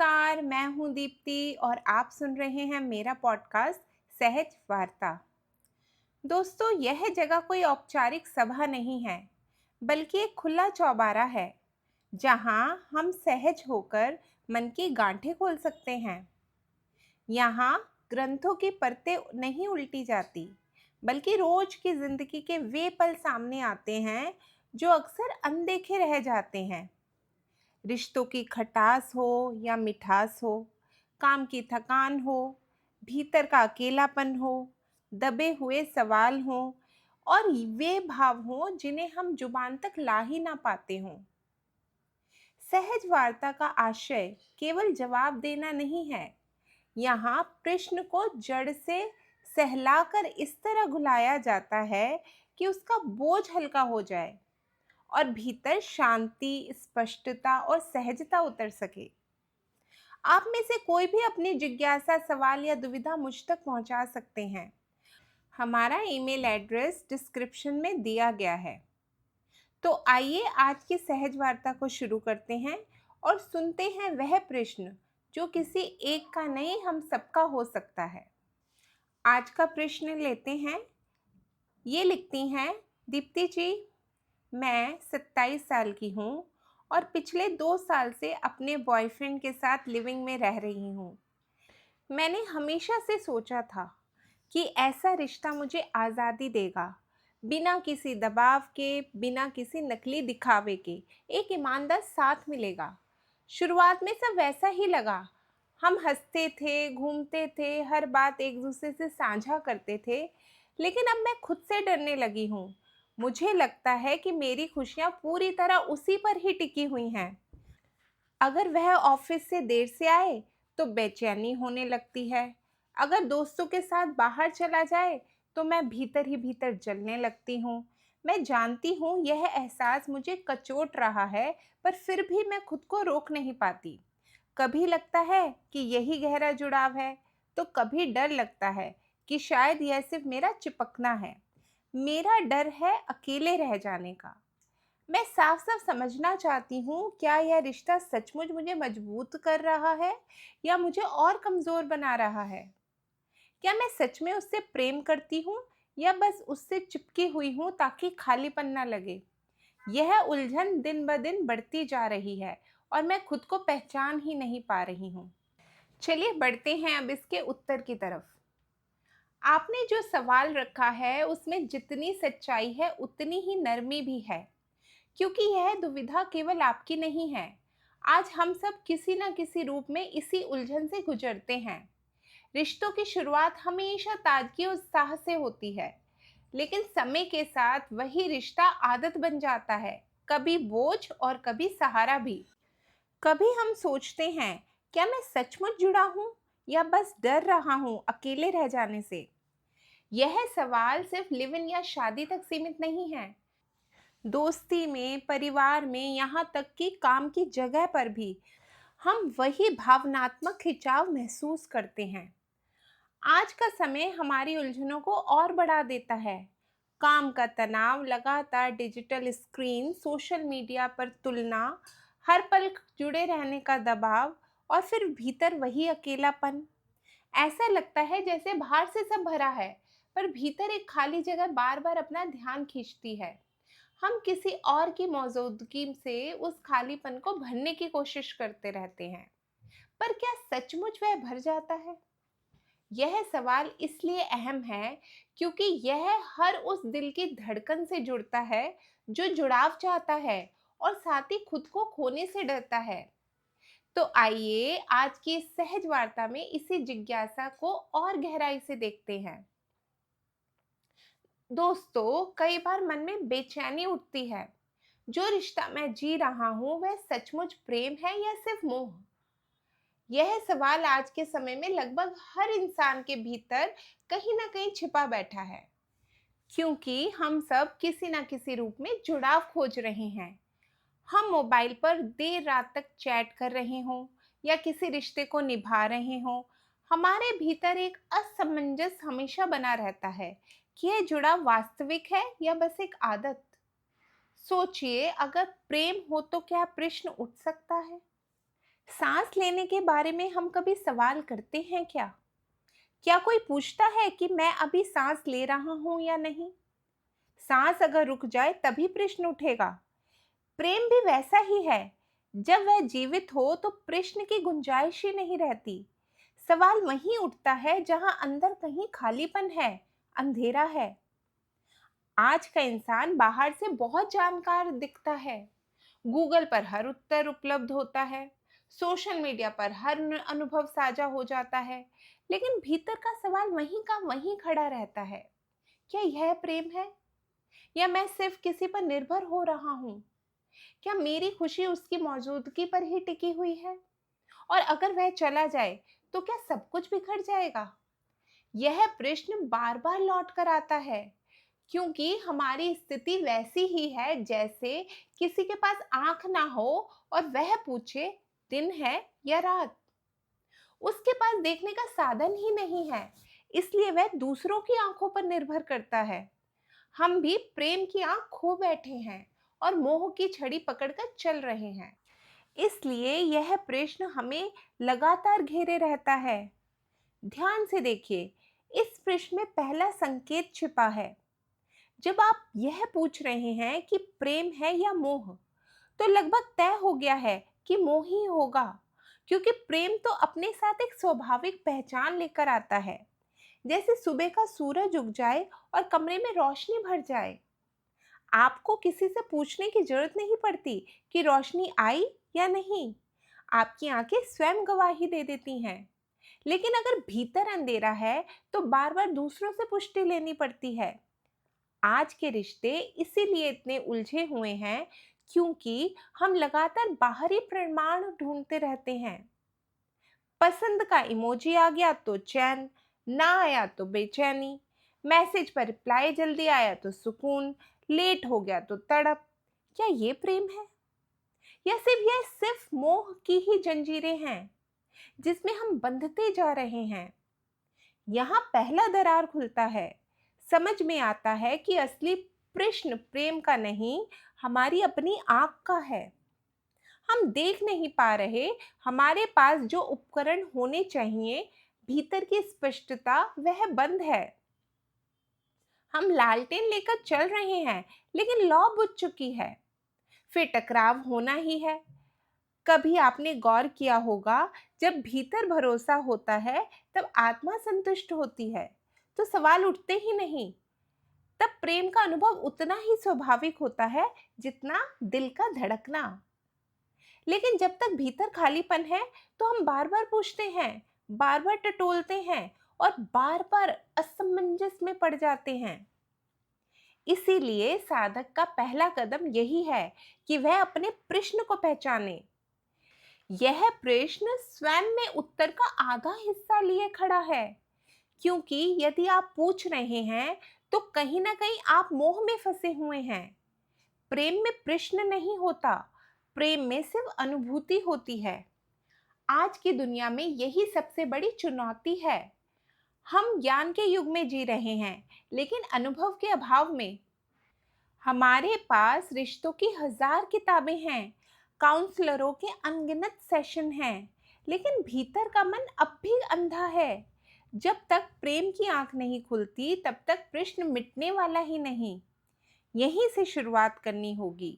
नमस्कार, मैं हूँ दीप्ति और आप सुन रहे हैं मेरा पॉडकास्ट सहज वार्ता। दोस्तों, यह जगह कोई औपचारिक सभा नहीं है, बल्कि एक खुला चौबारा है, जहाँ हम सहज होकर मन की गांठें खोल सकते हैं। यहाँ ग्रंथों की परतें नहीं उल्टी जाती, बल्कि रोज की जिंदगी के वे पल सामने आते हैं जो अक्सर अनदेखे रह जाते हैं। रिश्तों की खटास हो या मिठास हो, काम की थकान हो, भीतर का अकेलापन हो, दबे हुए सवाल हो और वे भाव हों जिन्हें हम जुबान तक ला ही ना पाते हों। सहज वार्ता का आशय केवल जवाब देना नहीं है। यहाँ प्रश्न को जड़ से सहलाकर इस तरह घुलाया जाता है कि उसका बोझ हल्का हो जाए और भीतर शांति, स्पष्टता और सहजता उतर सके। आप में से कोई भी अपनी जिज्ञासा, सवाल या दुविधा मुझ तक पहुंचा सकते हैं। हमारा ईमेल एड्रेस डिस्क्रिप्शन में दिया गया है। तो आइए आज की सहज वार्ता को शुरू करते हैं और सुनते हैं वह प्रश्न जो किसी एक का नहीं, हम सबका हो सकता है। आज का प्रश्न लेते हैं। ये लिखती हैं, दीप्ति जी, मैं 27 साल की हूँ और पिछले 2 साल से अपने बॉयफ्रेंड के साथ लिविंग में रह रही हूँ। मैंने हमेशा से सोचा था कि ऐसा रिश्ता मुझे आज़ादी देगा, बिना किसी दबाव के, बिना किसी नकली दिखावे के, एक ईमानदार साथ मिलेगा। शुरुआत में सब वैसा ही लगा। हम हंसते थे, घूमते थे, हर बात एक दूसरे से साझा करते थे। लेकिन अब मैं खुद से डरने लगी हूँ। मुझे लगता है कि मेरी खुशियाँ पूरी तरह उसी पर ही टिकी हुई हैं। अगर वह ऑफिस से देर से आए तो बेचैनी होने लगती है। अगर दोस्तों के साथ बाहर चला जाए तो मैं भीतर ही भीतर जलने लगती हूँ। मैं जानती हूँ यह एहसास मुझे कचोट रहा है, पर फिर भी मैं खुद को रोक नहीं पाती। कभी लगता है कि यही गहरा जुड़ाव है, तो कभी डर लगता है कि शायद यह सिर्फ मेरा चिपकना है। मेरा डर है अकेले रह जाने का। मैं साफ साफ समझना चाहती हूँ, क्या यह रिश्ता सचमुच मुझे मजबूत कर रहा है या मुझे और कमज़ोर बना रहा है? क्या मैं सच में उससे प्रेम करती हूँ या बस उससे चिपकी हुई हूँ ताकि खालीपन ना लगे? यह उलझन दिन ब दिन बढ़ती जा रही है और मैं खुद को पहचान ही नहीं पा रही हूँ। चलिए बढ़ते हैं अब इसके उत्तर की तरफ। आपने जो सवाल रखा है उसमें जितनी सच्चाई है उतनी ही नरमी भी है, क्योंकि यह दुविधा केवल आपकी नहीं है। आज हम सब किसी न किसी रूप में इसी उलझन से गुजरते हैं। रिश्तों की शुरुआत हमेशा ताजगी और उत्साह से होती है, लेकिन समय के साथ वही रिश्ता आदत बन जाता है, कभी बोझ और कभी सहारा भी। कभी हम सोचते हैं, क्या मैं सचमुच जुड़ा हूँ या बस डर रहा हूँ अकेले रह जाने से? यह सवाल सिर्फ लिव इन या शादी तक सीमित नहीं है। दोस्ती में, परिवार में, यहाँ तक कि काम की जगह पर भी हम वही भावनात्मक खिंचाव महसूस करते हैं। आज का समय हमारी उलझनों को और बढ़ा देता है। काम का तनाव, लगातार डिजिटल स्क्रीन, सोशल मीडिया पर तुलना, हर पल जुड़े रहने का दबाव और फिर भीतर वही अकेलापन। ऐसा लगता है जैसे बाहर से सब भरा है, पर भीतर एक खाली जगह बार बार अपना ध्यान खींचती है। हम किसी और की मौजूदगी से उस खालीपन को भरने की कोशिश करते रहते हैं, पर क्या सचमुच वह भर जाता है? यह सवाल इसलिए अहम है क्योंकि यह हर उस दिल की धड़कन से जुड़ता है जो जुड़ाव चाहता है और साथ ही खुद को खोने से डरता है। तो आइए आज की इस सहज वार्ता में इसी जिज्ञासा को और गहराई से देखते हैं। दोस्तों, कई बार मन में बेचैनी उठती है। जो रिश्ता मैं जी रहा हूँ वह सचमुच प्रेम है या सिर्फ मोह? यह सवाल आज के समय में लगभग हर इंसान के भीतर कहीं ना कहीं छिपा बैठा है, क्योंकि हम सब किसी ना किसी रूप में जुड़ाव खोज रहे हैं। हम मोबाइल पर देर रात तक चैट कर रहे हों या किसी रिश्ते को निभा रहे हों, हमारे भीतर एक असमंजस हमेशा बना रहता है कि यह जुड़ाव वास्तविक है या बस एक आदत। सोचिए, अगर प्रेम हो तो क्या प्रश्न उठ सकता है, सांस लेने के बारे में हम कभी सवाल करते हैं क्या? क्या कोई पूछता है कि मैं अभी सांस ले रहा हूं या नहीं? सांस अगर रुक जाए तभी प्रश्न उठेगा। प्रेम भी वैसा ही है। जब वह जीवित हो तो प्रश्न की गुंजाइश ही नहीं रहती। सवाल वहीं उठता है जहां अंदर कहीं खालीपन है, अंधेरा है। आज का इंसान बाहर से बहुत जानकार दिखता है। गूगल पर हर उत्तर उपलब्ध होता है। सोशल मीडिया पर हर अनुभव साझा हो जाता है। लेकिन भीतर का सवाल वहीं का वहीं खड़ा रहता है। क्या यह प्रेम है, या मैं सिर्फ किसी पर निर्भर हो रहा हूँ? क्या मेरी खुशी उसकी मौजूदगी पर ही टिकी हुई है? और अगर वह चला जाए तो क्या सब कुछ बिखर जाएगा? यह प्रश्न बार बार लौट कर आता है, क्योंकि हमारी स्थिति वैसी ही है जैसे किसी के पास आंख ना हो और वह पूछे दिन है या रात। उसके पास देखने का साधन ही नहीं है, इसलिए वह दूसरों की आंखों पर निर्भर करता है। हम भी प्रेम की आंख खो बैठे हैं और मोह की छड़ी पकड़कर चल रहे हैं। इसलिए यह प्रश्न हमें लगातार घेरे रहता है। ध्यान से देखिए, इस प्रश्न में पहला संकेत छिपा है। जब आप यह पूछ रहे हैं कि प्रेम है या मोह, तो लगभग तय हो गया है कि मोह ही होगा, क्योंकि प्रेम तो अपने साथ एक स्वाभाविक पहचान लेकर आता है। जैसे सुबह का सूरज उग जाए और कमरे में रोशनी भर जाए। आपको किसी से पूछने की जरूरत नहीं पड़ती कि रोशनी आई या नहीं। आपकी आंखें स्वयं गवाही दे देती हैं। लेकिन अगर भीतर अंधेरा है तो बार बार दूसरों से पुष्टि लेनी पड़ती है। आज के रिश्ते इसीलिए इतने उलझे हुए हैं, क्योंकि हम लगातार बाहरी प्रमाण ढूंढते रहते हैं। पसंद का इमोजी आ गया तो चैन, ना आया तो बेचैनी, मैसेज पर रिप्लाई जल्दी आया तो सुकून, लेट हो गया तो तड़प। क्या ये प्रेम है, या सिर्फ मोह की ही जंजीरें हैं जिसमें हम बंधते जा रहे हैं? यहाँ पहला दरार खुलता है। समझ में आता है कि असली प्रश्न प्रेम का नहीं, हमारी अपनी आंख का है। हम देख नहीं पा रहे। हमारे पास जो उपकरण होने चाहिए, भीतर की स्पष्टता, वह बंद है। हम लालटेन लेकर चल रहे हैं, लेकिन लौ बुझ चुकी है। फिर टकराव होना ही है। कभी आपने गौर किया होगा, जब भीतर भरोसा होता है तब आत्मा संतुष्ट होती है, तो सवाल उठते ही नहीं। तब प्रेम का अनुभव उतना ही स्वाभाविक होता है जितना दिल का धड़कना। लेकिन जब तक भीतर खालीपन है तो हम बार बार पूछते हैं, बार बार टटोलते हैं और बार बार असमंजस में पड़ जाते हैं। इसीलिए साधक का पहला कदम यही है कि वह अपने प्रश्न को पहचाने। यह प्रश्न स्वयं में उत्तर का आधा हिस्सा लिए खड़ा है, क्योंकि यदि आप पूछ रहे हैं तो कहीं ना कहीं आप मोह में फंसे हुए हैं। प्रेम में प्रश्न नहीं होता, प्रेम में सिर्फ अनुभूति होती है। आज की दुनिया में यही सबसे बड़ी चुनौती है। हम ज्ञान के युग में जी रहे हैं, लेकिन अनुभव के अभाव में। हमारे पास रिश्तों की हजार किताबें हैं, काउंसलरों के अनगिनत सेशन हैं, लेकिन भीतर का मन अब भी अंधा है। जब तक प्रेम की आंख नहीं खुलती, तब तक प्रश्न मिटने वाला ही नहीं। यहीं से शुरुआत करनी होगी,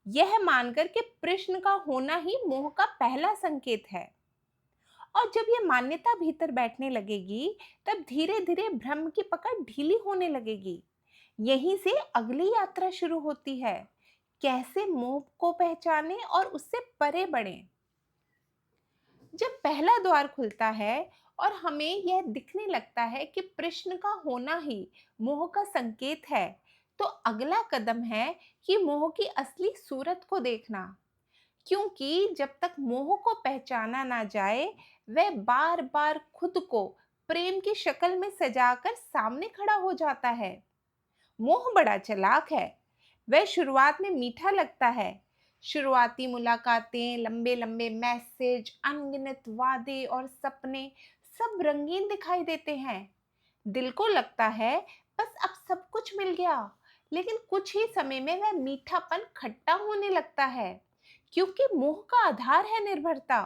यह मानकर कि प्रश्न का होना ही मोह का पहला संकेत है। और जब यह मान्यता भीतर बैठने लगेगी, तब धीरे धीरे भ्रम की पकड़ ढीली होने लगेगी। यहीं से अगली यात्रा शुरू होती है, कैसे मोह को पहचाने और उससे परे बढ़ें। जब पहला द्वार खुलता है और हमें यह दिखने लगता है कि प्रश्न का होना ही मोह का संकेत है, तो अगला कदम है कि मोह की असली सूरत को देखना। क्योंकि जब तक मोह को पहचाना ना जाए, वह बार बार खुद को प्रेम की शक्ल में सजाकर सामने खड़ा हो जाता है। मोह बड़ा चालाक है। वह शुरुआत में मीठा लगता है। शुरुआती मुलाकातें, लंबे लंबे मैसेज, अनगिनत वादे और सपने सब रंगीन दिखाई देते हैं। दिल को लगता है बस अब सब कुछ मिल गया। लेकिन कुछ ही समय में वह मीठापन खट्टा होने लगता है, क्योंकि मोह का आधार है निर्भरता।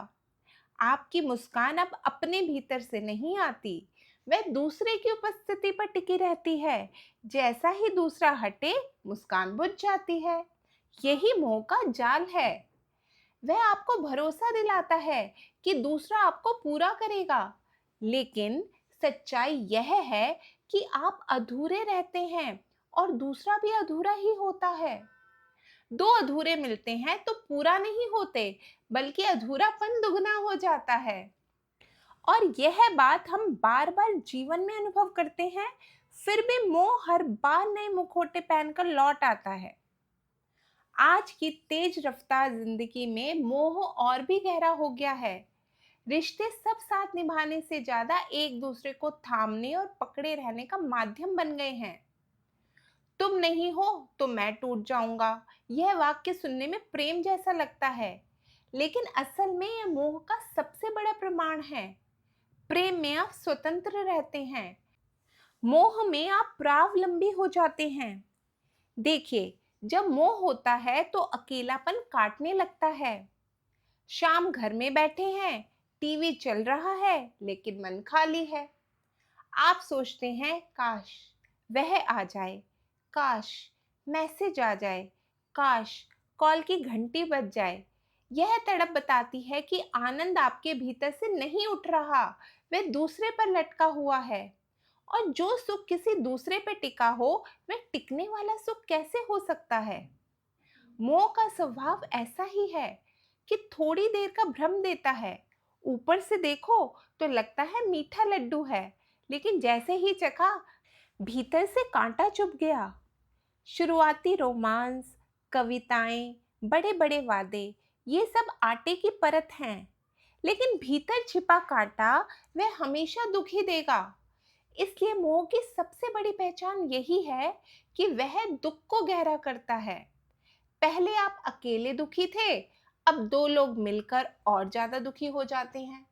आपकी मुस्कान अब अपने भीतर से नहीं आती, वह दूसरे की उपस्थिति पर टिकी रहती है। जैसा ही दूसरा हटे, मुस्कान बुझ जाती है। यही मोह का जाल है। वह आपको भरोसा दिलाता है कि दूसरा आपको पूरा करेगा, लेकिन सच्चाई यह है कि आप अधूरे रहते हैं और दूसरा भी अधूरा ही होता है। दो अधूरे मिलते हैं तो पूरा नहीं होते, बल्कि अधूरापन दुगना हो जाता है। और यह बात हम बार बार जीवन में अनुभव करते हैं, फिर भी मोह हर बार नए मुखौटे पहनकर लौट आता है। आज की तेज रफ्तार जिंदगी में मोह और भी गहरा हो गया है। रिश्ते सब साथ निभाने से ज्यादा एक दूसरे को थामने और पकड़े रहने का माध्यम बन गए हैं। तुम नहीं हो तो मैं टूट जाऊंगा, यह वाक्य सुनने में प्रेम जैसा लगता है, लेकिन असल में यह मोह का सबसे बड़ा प्रमाण है। प्रेम में आप स्वतंत्र रहते हैं, मोह में आप प्रावलंबी हो जाते हैं। देखिए, जब मोह होता है तो अकेलापन काटने लगता है। शाम घर में बैठे हैं, टीवी चल रहा है, लेकिन मन खाली है। आप सोचते हैं, काश वह आ जाए, काश मैसेज आ जाए, काश कॉल की घंटी बज जाए। यह तड़प बताती है कि आनंद आपके भीतर से नहीं उठ रहा, वह दूसरे पर लटका हुआ है। और जो सुख किसी दूसरे पर टिका हो, वह टिकने वाला सुख कैसे हो सकता है? मोह का स्वभाव ऐसा ही है कि थोड़ी देर का भ्रम देता है। ऊपर से देखो तो लगता है मीठा लड्डू है, लेकिन जैसे ही चखा, भीतर से कांटा चुभ गया। शुरुआती रोमांस, कविताएं, बड़े बड़े वादे, ये सब आटे की परत हैं, लेकिन भीतर छिपा कांटा वह हमेशा दुखी देगा। इसलिए मोह की सबसे बड़ी पहचान यही है कि वह दुख को गहरा करता है। पहले आप अकेले दुखी थे, अब दो लोग मिलकर और ज्यादा दुखी हो जाते हैं।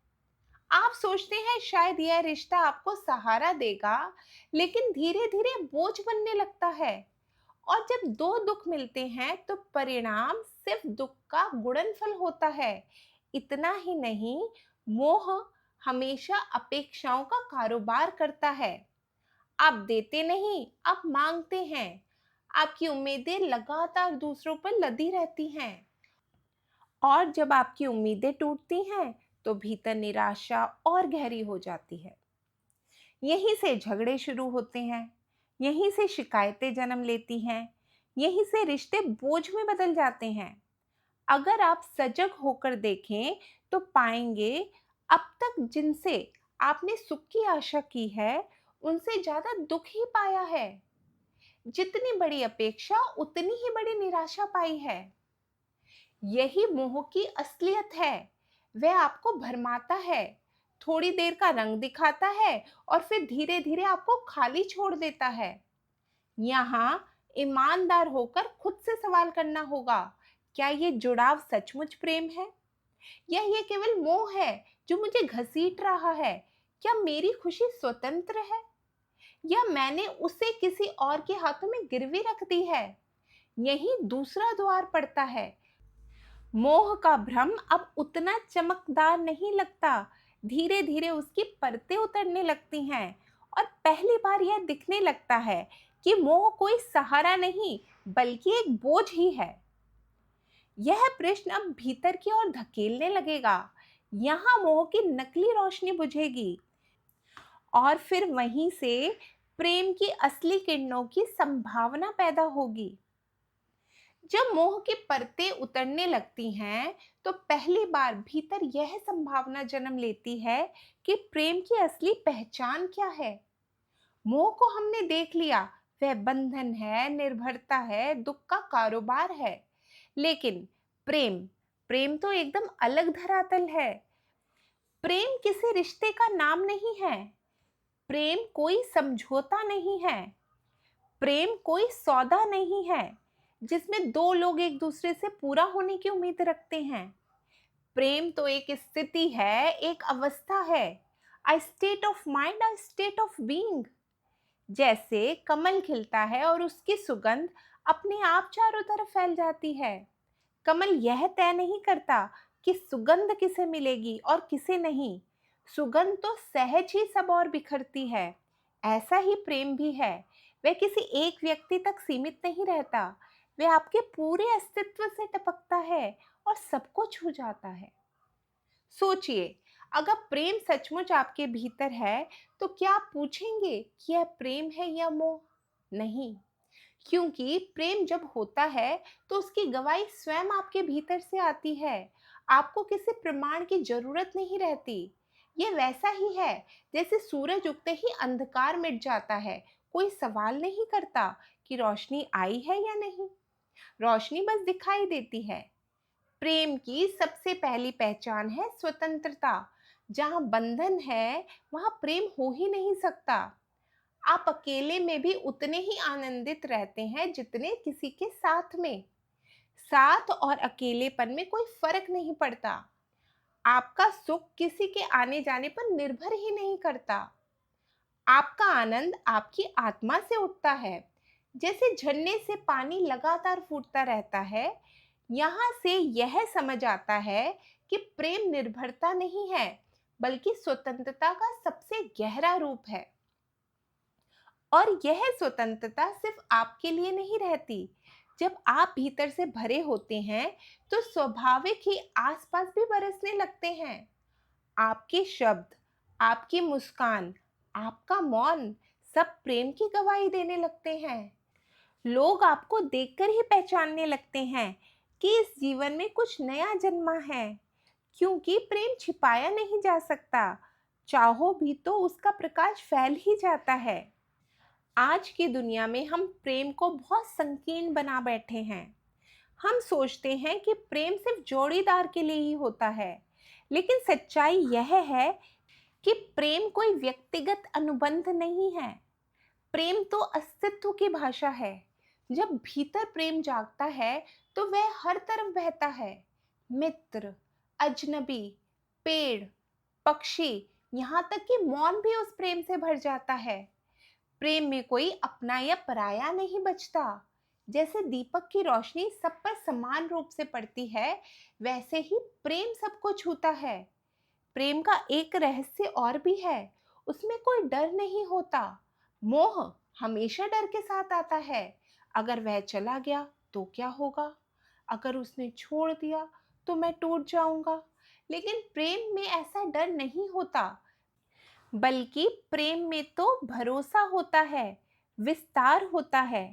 आप सोचते हैं शायद यह रिश्ता आपको सहारा देगा, लेकिन धीरे धीरे बोझ बनने लगता है। और जब दो दुख मिलते हैं तो परिणाम सिर्फ दुख का गुणनफल होता है। इतना ही नहीं, मोह हमेशा अपेक्षाओं का कारोबार करता है। आप देते नहीं, आप मांगते हैं। आपकी उम्मीदें लगातार दूसरों पर लदी रहती हैं। और जब आपकी उम्मीदें टूटती हैं तो भीतर निराशा और गहरी हो जाती है। यहीं से झगड़े शुरू होते हैं, यहीं से शिकायतें जन्म लेती हैं, यहीं से रिश्ते बोझ में बदल जाते हैं। अगर आप सजग होकर देखें तो पाएंगे, अब तक जिनसे आपने सुख की आशा की है, उनसे ज्यादा दुख ही पाया है। जितनी बड़ी अपेक्षा, उतनी ही बड़ी निराशा पाई है। यही मोह की असलियत है। वह आपको भरमाता है, थोड़ी देर का रंग दिखाता है और फिर धीरे धीरे आपको खाली छोड़ देता है। यहाँ ईमानदार होकर खुद से सवाल करना होगा, क्या ये जुड़ाव सचमुच प्रेम है, या ये केवल मोह है जो मुझे घसीट रहा है? क्या मेरी खुशी स्वतंत्र है, या मैंने उसे किसी और के हाथों में गिरवी रख दी है? यही दूसरा द्वार पड़ता है। मोह का भ्रम अब उतना चमकदार नहीं लगता। धीरे धीरे उसकी परतें उतरने लगती हैं और पहली बार यह दिखने लगता है कि मोह कोई सहारा नहीं, बल्कि एक बोझ ही है। यह प्रश्न अब भीतर की ओर धकेलने लगेगा। यहाँ मोह की नकली रोशनी बुझेगी और फिर वहीं से प्रेम की असली किरणों की संभावना पैदा होगी। जब मोह की परतें उतरने लगती हैं तो पहली बार भीतर यह संभावना जन्म लेती है कि प्रेम की असली पहचान क्या है। मोह को हमने देख लिया, वह बंधन है, निर्भरता है, दुख का कारोबार है। लेकिन प्रेम, प्रेम तो एकदम अलग धरातल है। प्रेम किसी रिश्ते का नाम नहीं है, प्रेम कोई समझौता नहीं है, प्रेम कोई सौदा नहीं है जिसमें दो लोग एक दूसरे से पूरा होने की उम्मीद रखते हैं। प्रेम तो एक स्थिति है, एक अवस्था है, a state of mind, a state of being. जैसे कमल खिलता है और उसकी सुगंध अपने आप चारों तरफ फैल जाती है। कमल यह तय नहीं करता कि सुगंध किसे मिलेगी और किसे नहीं। सुगंध तो सहज ही सब और बिखरती है। ऐसा ही प्रेम भी है। वह किसी एक व्यक्ति तक सीमित नहीं रहता। वह आपके पूरे अस्तित्व से टपकता है और सबको छू जाता है। सोचिए, अगर प्रेम सचमुच आपके भीतर है तो क्या आप पूछेंगे कि यह प्रेम है या मोह? नहीं, क्योंकि प्रेम जब होता है तो उसकी गवाही स्वयं आपके भीतर से आती है। आपको किसी प्रमाण की जरूरत नहीं रहती। ये वैसा ही है जैसे सूरज उगते ही अंधकार मिट जाता है। कोई सवाल नहीं करता कि रोशनी आई है या नहीं। रोशनी बस दिखाई देती है। प्रेम की सबसे पहली पहचान है स्वतंत्रता। जहाँ बंधन है वहाँ प्रेम हो ही नहीं सकता। आप अकेले में भी उतने ही आनंदित रहते हैं जितने किसी के साथ में। साथ और अकेलेपन में कोई फर्क नहीं पड़ता। आपका सुख किसी के आने जाने पर निर्भर ही नहीं करता। आपका आनंद आपकी आत्मा से उठता है। जैसे झरने से पानी लगातार फूटता रहता है। यहाँ से यह समझ आता है कि प्रेम निर्भरता नहीं है, बल्कि स्वतंत्रता का सबसे गहरा रूप है। और यह स्वतंत्रता सिर्फ आपके लिए नहीं रहती। जब आप भीतर से भरे होते हैं तो स्वाभाविक ही आसपास भी बरसने लगते हैं। आपके शब्द, आपकी मुस्कान, आपका मौन सब प्रेम की गवाही देने लगते हैं। लोग आपको देखकर ही पहचानने लगते हैं कि इस जीवन में कुछ नया जन्मा है। क्योंकि प्रेम छिपाया नहीं जा सकता। चाहो भी तो उसका प्रकाश फैल ही जाता है। आज की दुनिया में हम प्रेम को बहुत संकीर्ण बना बैठे हैं। हम सोचते हैं कि प्रेम सिर्फ जोड़ीदार के लिए ही होता है। लेकिन सच्चाई यह है कि प्रेम कोई व्यक्तिगत अनुबंध नहीं है। प्रेम तो अस्तित्व की भाषा है। जब भीतर प्रेम जागता है तो वह हर तरफ बहता है। मित्र, अजनबी, पेड़, पक्षी, यहाँ तक कि मौन भी उस प्रेम से भर जाता है। प्रेम में कोई अपना या पराया नहीं बचता। जैसे दीपक की रोशनी सब पर समान रूप से पड़ती है, वैसे ही प्रेम सबको छूता है। प्रेम का एक रहस्य और भी है। उसमें कोई डर नहीं होता। मोह हमेशा डर के साथ आता है। अगर वह चला गया तो क्या होगा? अगर उसने छोड़ दिया तो मैं टूट जाऊंगा। लेकिन प्रेम में ऐसा डर नहीं होता। बल्कि प्रेम में तो भरोसा होता है, विस्तार होता है।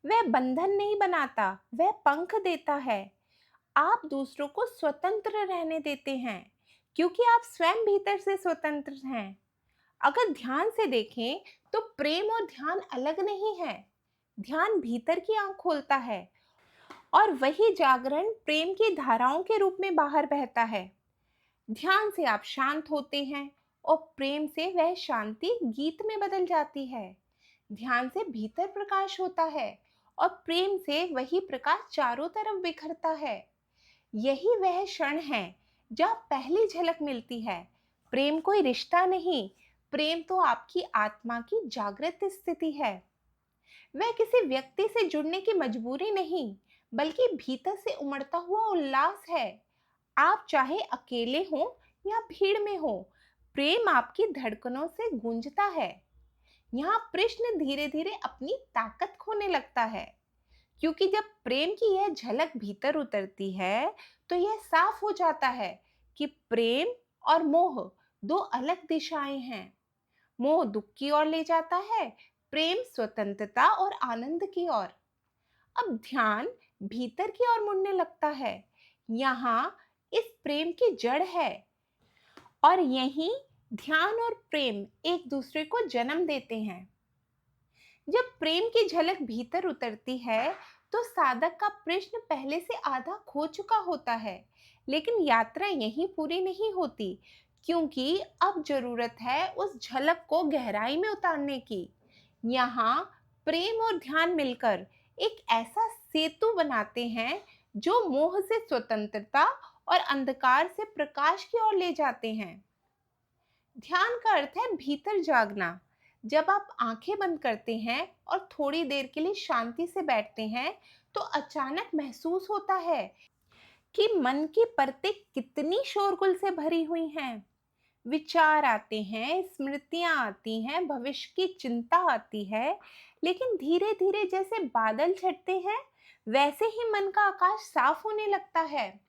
वह बंधन नहीं बनाता, वह पंख देता है। आप दूसरों को स्वतंत्र रहने देते हैं, क्योंकि आप स्वयं भीतर से स्वतंत्र हैं। अगर ध्यान से देखें तो प्रेम और ध्यान अलग नहीं है। ध्यान भीतर की आंख खोलता है और वही जागरण प्रेम की धाराओं के रूप में बाहर बहता है। ध्यान से आप शांत होते हैं और प्रेम से वह शांति गीत में बदल जाती है। ध्यान से भीतर प्रकाश होता है और प्रेम से वही प्रकाश चारों तरफ बिखरता है। यही वह क्षण है जब पहली झलक मिलती है। प्रेम कोई रिश्ता नहीं, प्रेम तो आपकी आत्मा की जागृत स्थिति है। वह किसी व्यक्ति से जुड़ने की मजबूरी नहीं, बल्कि भीतर से उमड़ता हुआ उल्लास है। आप चाहे अकेले हो या भीड़ में हो, प्रेम आपकी धड़कनों से गूंजता है। यहाँ प्रश्न धीरे धीरे अपनी ताकत खोने लगता है। क्योंकि जब प्रेम की यह झलक भीतर उतरती है तो यह साफ हो जाता है कि प्रेम और मोह दो अलग दिशाएं हैं। मोह दुख की ओर ले जाता है, प्रेम स्वतंत्रता और आनंद की ओर। अब ध्यान भीतर की ओर मुड़ने लगता है। यहाँ इस प्रेम की जड़ है और यही ध्यान और प्रेम एक दूसरे को जन्म देते हैं। जब प्रेम की झलक भीतर उतरती है तो साधक का प्रश्न पहले से आधा खो चुका होता है। लेकिन यात्रा यहीं पूरी नहीं होती, क्योंकि अब जरूरत है उस झलक को गहराई में उतारने की। यहाँ प्रेम और ध्यान मिलकर एक ऐसा सेतु बनाते हैं जो मोह से स्वतंत्रता और अंधकार से प्रकाश की ओर ले जाते हैं। ध्यान का अर्थ है भीतर जागना। जब आप आंखें बंद करते हैं और थोड़ी देर के लिए शांति से बैठते हैं तो अचानक महसूस होता है कि मन की परतें कितनी शोरगुल से भरी हुई हैं। विचार आते हैं, स्मृतियां आती हैं, भविष्य की चिंता आती है, लेकिन धीरे धीरे जैसे बादल छटते हैं, वैसे ही मन का आकाश साफ होने लगता है।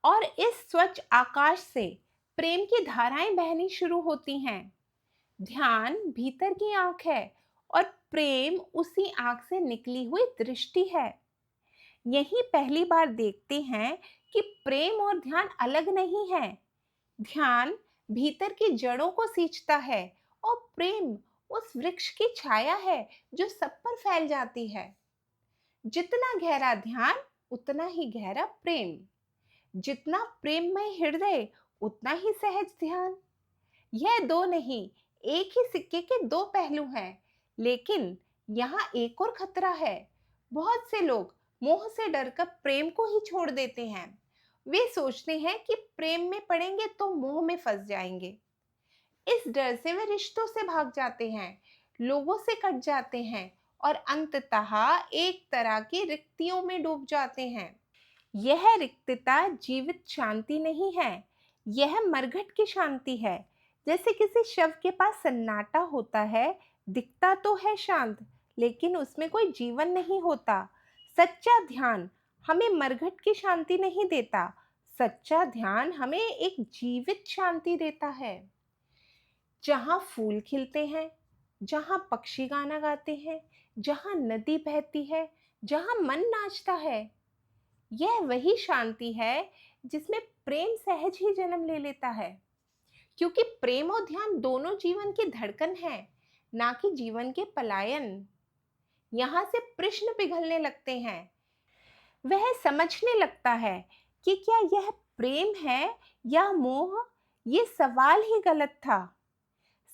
और इस स्वच्छ आकाश से प्रेम की धाराएं बहनी शुरू होती हैं। ध्यान भीतर की आंख है और प्रेम उसी आंख से निकली हुई दृष्टि है। यही पहली बार देखते हैं कि प्रेम और ध्यान अलग नहीं है। ध्यान भीतर की जड़ों को सींचता है और प्रेम उस वृक्ष की छाया है जो सब पर फैल जाती है। जितना गहरा ध्यान उतना ही गहरा प्रेम, जितना प्रेममय हृदय उतना ही सहज ध्यान। यह दो नहीं, एक ही सिक्के के दो पहलू हैं। लेकिन यहाँ एक और खतरा है। बहुत से लोग मोह से डरकर प्रेम को ही छोड़ देते हैं। वे सोचते हैं कि प्रेम में पड़ेंगे तो मोह में फंस जाएंगे। इस डर से वे रिश्तों से भाग जाते हैं, लोगों से कट जाते हैं और अंततः एक तरह की रिक्तियों में डूब जाते हैं। यह रिक्तता जीवित शांति नहीं है, यह मरघट की शांति है। जैसे किसी शव के पास सन्नाटा होता है, दिखता तो है शांत, लेकिन उसमें कोई जीवन नहीं होता। सच्चा ध्यान हमें मरघट की शांति नहीं देता, सच्चा ध्यान हमें एक जीवित शांति देता है। जहाँ फूल खिलते हैं, जहाँ पक्षी गाना गाते हैं, जहाँ नदी बहती है, जहाँ मन नाचता है, यह वही शांति है जिसमें प्रेम सहज ही जन्म ले लेता है। क्योंकि प्रेम और ध्यान दोनों जीवन की धड़कन है, ना कि जीवन के पलायन। यहाँ से प्रश्न पिघलने लगते हैं। वह समझने लगता है कि क्या यह प्रेम है या मोह। ये सवाल ही गलत था।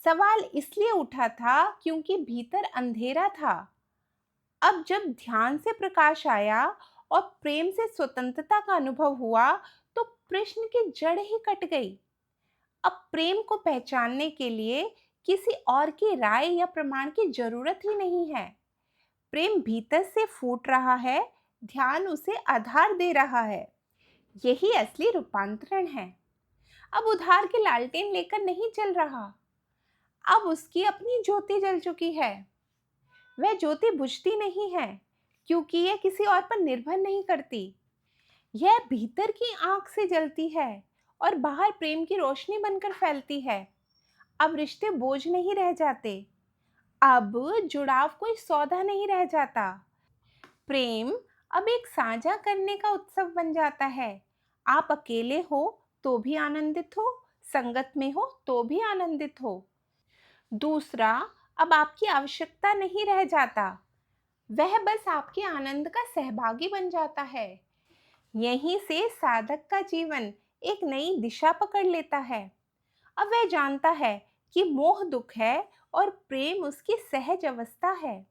सवाल इसलिए उठा था क्योंकि भीतर अंधेरा था। अब जब ध्यान से प्रकाश आया और प्रेम से स्वतंत्रता का अनुभव हुआ, तो प्रश्न की जड़ ही कट गई। अब प्रेम को पहचानने के लिए किसी और की राय या प्रमाण की जरूरत ही नहीं है। प्रेम भीतर से फूट रहा है, ध्यान उसे आधार दे रहा है। यही असली रूपांतरण है। अब उधार की लालटेन लेकर नहीं चल रहा, अब उसकी अपनी ज्योति जल चुकी है। वह ज्योति बुझती नहीं है क्योंकि यह किसी और पर निर्भर नहीं करती। यह भीतर की आंख से जलती है और बाहर प्रेम की रोशनी बनकर फैलती है। अब रिश्ते बोझ नहीं रह जाते, अब जुड़ाव कोई सौदा नहीं रह जाता। प्रेम अब एक साझा करने का उत्सव बन जाता है। आप अकेले हो तो भी आनंदित हो, संगत में हो तो भी आनंदित हो। दूसरा अब आपकी आवश्यकता नहीं रह जाता, वह बस आपके आनंद का सहभागी बन जाता है। यहीं से साधक का जीवन एक नई दिशा पकड़ लेता है। अब वह जानता है कि मोह दुख है और प्रेम उसकी सहज अवस्था है।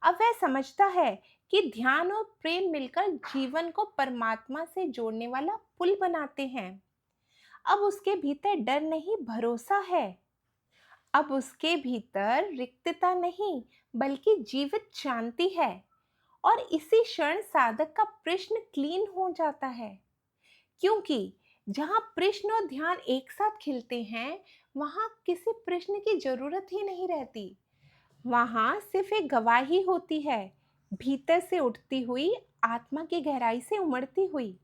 अब वह समझता है कि ध्यान और प्रेम मिलकर जीवन को परमात्मा से जोड़ने वाला पुल बनाते हैं। अब उसके भीतर डर नहीं, भरोसा है। अब उसके भीतर रिक्तता नहीं, बल्कि जीवित शांति है। और इसी क्षण साधक का प्रश्न क्लीन हो जाता है। क्योंकि जहाँ प्रश्न और ध्यान एक साथ खिलते हैं, वहाँ किसी प्रश्न की जरूरत ही नहीं रहती। वहाँ सिर्फ एक गवाही होती है, भीतर से उठती हुई, आत्मा की गहराई से उमड़ती हुई।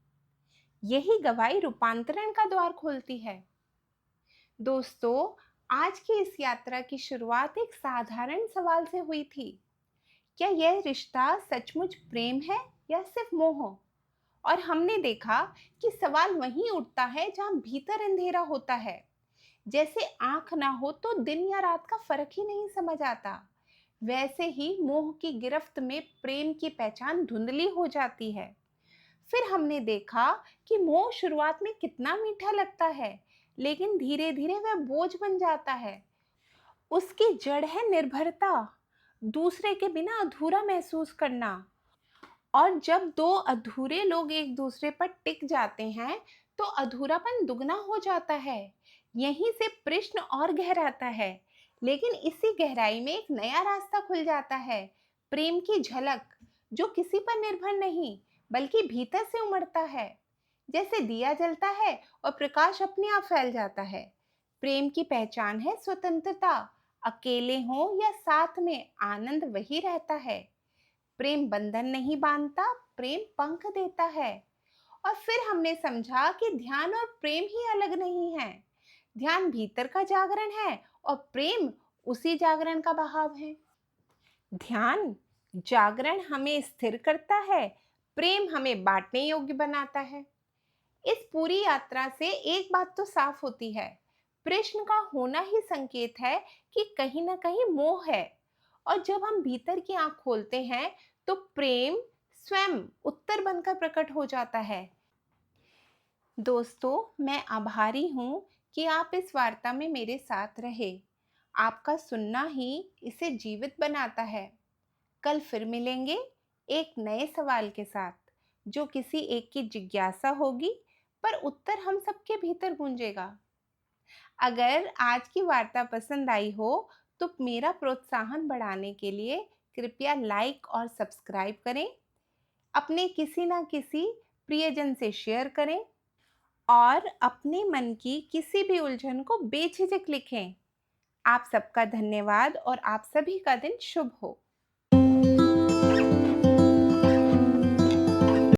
यही गवाही रूपांतरण का द्वार खोलती है। दोस्तों, आज की इस यात्रा की शुरुआत एक साधारण सवाल से हुई थी। क्या यह रिश्ता सचमुच प्रेम है या सिर्फ मोह? और हमने देखा कि सवाल वहीं उठता है जहां भीतर अंधेरा होता है। जैसे आंख ना हो तो दिन या रात का फर्क ही नहीं समझ आता, वैसे ही मोह की गिरफ्त में प्रेम की पहचान धुंधली हो जाती है। फिर हमने देखा कि मोह शुरुआत में कितना मीठा लगता है, लेकिन धीरे धीरे वह बोझ बन जाता है। उसकी जड़ है निर्भरता, दूसरे के बिना अधूरा महसूस करना। और जब दो अधूरे लोग एक दूसरे पर टिक जाते हैं, तो अधूरापन दुगना हो जाता है। यहीं से प्रश्न और गहराता है, लेकिन इसी गहराई में एक नया रास्ता खुल जाता है। प्रेम की झलक जो किसी पर निर्भर नहीं, बल्कि भीतर से उमड़ता है। जैसे दिया जलता है और प्रकाश अपने आप फैल जाता है। प्रेम की पहचान है स्वतंत्रता। अकेले हो या साथ में, आनंद वही रहता है। प्रेम बंधन नहीं बांधता, प्रेम पंख देता है। और फिर हमने समझा कि ध्यान और प्रेम ही अलग नहीं है। ध्यान भीतर का जागरण है और प्रेम उसी जागरण का बहाव है। ध्यान जागरण हमें स्थिर करता है, प्रेम हमें बांटने योग्य बनाता है। इस पूरी यात्रा से एक बात तो साफ होती है, प्रश्न का होना ही संकेत है कि कहीं ना कहीं मोह है। और जब हम भीतर की आंख खोलते हैं तो प्रेम स्वयं उत्तर बनकर प्रकट हो जाता है। दोस्तों, मैं आभारी हूँ कि आप इस वार्ता में मेरे साथ रहे। आपका सुनना ही इसे जीवित बनाता है। कल फिर मिलेंगे एक नए सवाल के साथ, जो किसी एक की जिज्ञासा होगी, पर उत्तर हम सबके भीतर गूंजेगा। अगर आज की वार्ता पसंद आई हो तो मेरा प्रोत्साहन बढ़ाने के लिए कृपया लाइक और सब्सक्राइब करें। अपने किसी ना किसी प्रियजन से शेयर करें और अपने मन की किसी भी उलझन को बेझिझक लिखें। आप सबका धन्यवाद और आप सभी का दिन शुभ हो।